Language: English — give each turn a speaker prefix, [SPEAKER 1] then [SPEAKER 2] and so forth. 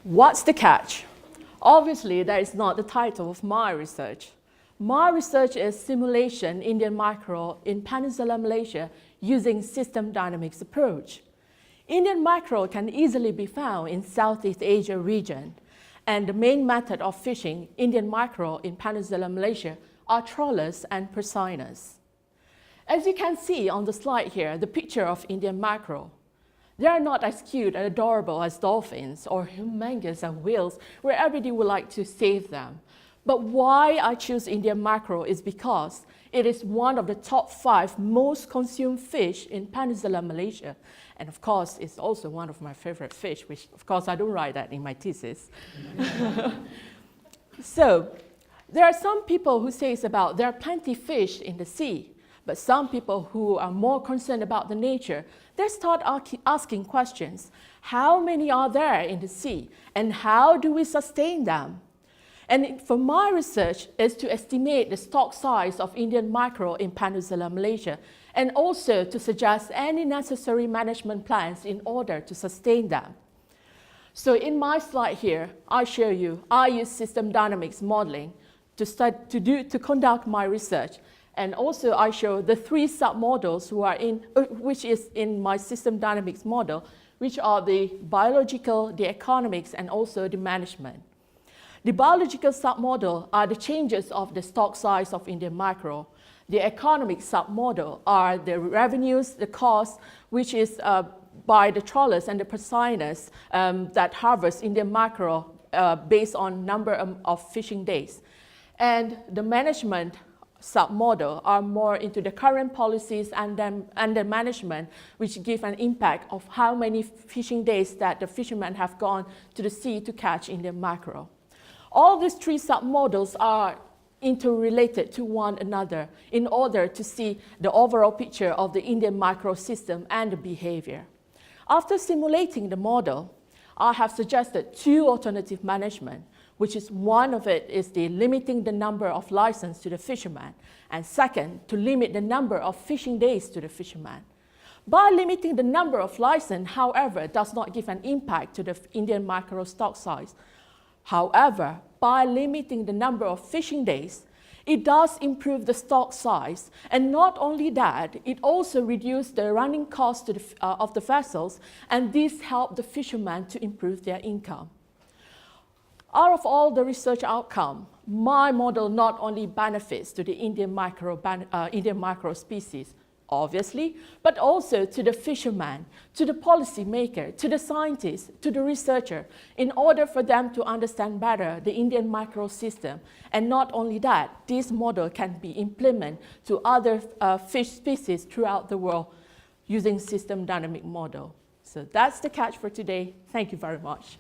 [SPEAKER 1] What's the catch? Obviously, that is not the title of my research. My research is simulation Indian mackerel in Peninsular Malaysia using system dynamics approach. Indian mackerel can easily be found in Southeast Asia region, and the main method of fishing Indian mackerel in Peninsular Malaysia are trawlers and persigners. As you can see on the slide here, the picture of Indian mackerel. They are not as cute and adorable as dolphins or humongous as whales, where everybody would like to save them. But why I choose Indian mackerel is because it is one of the top 5 most consumed fish in Peninsular Malaysia. And of course, it's also one of my favorite fish, which of course I don't write that in my thesis. So, there are some people who say about there are plenty of fish in the sea, but some people who are more concerned about the nature, they start asking questions. How many are there in the sea? And how do we sustain them? And for my research is to estimate the stock size of Indian mackerel in Peninsular Malaysia, and also to suggest any necessary management plans in order to sustain them. So in my slide here, I show you, I use system dynamics modeling to conduct my research. And also I show the 3 submodels which is in my system dynamics model, which are the biological, the economics, and also the management. The biological submodel are the changes of the stock size of Indian mackerel. The economic submodel are the revenues, the cost, which is by the trawlers and the persigners that harvest Indian mackerel based on number of fishing days. And the management submodel are more into the current policies and the management, which give an impact of how many fishing days that the fishermen have gone to the sea to catch Indian mackerel. All these 3 submodels are interrelated to one another in order to see the overall picture of the Indian mackerel system and the behavior. After simulating the model, I have suggested 2 alternative management, which is one of it is the limiting the number of license to the fisherman, and second, to limit the number of fishing days to the fisherman. By limiting the number of license, however, does not give an impact to the Indian mackerel stock size. However, by limiting the number of fishing days, it does improve the stock size, and not only that, it also reduces the running cost of the vessels, and this helps the fishermen to improve their income. Out of all the research outcome, my model not only benefits to the Indian mackerel species, obviously, but also to the fisherman, to the policymaker, to the scientist, to the researcher, in order for them to understand better the Indian mackerel system. And not only that, this model can be implemented to other fish species throughout the world using system dynamic model. So that's the catch for today. Thank you very much.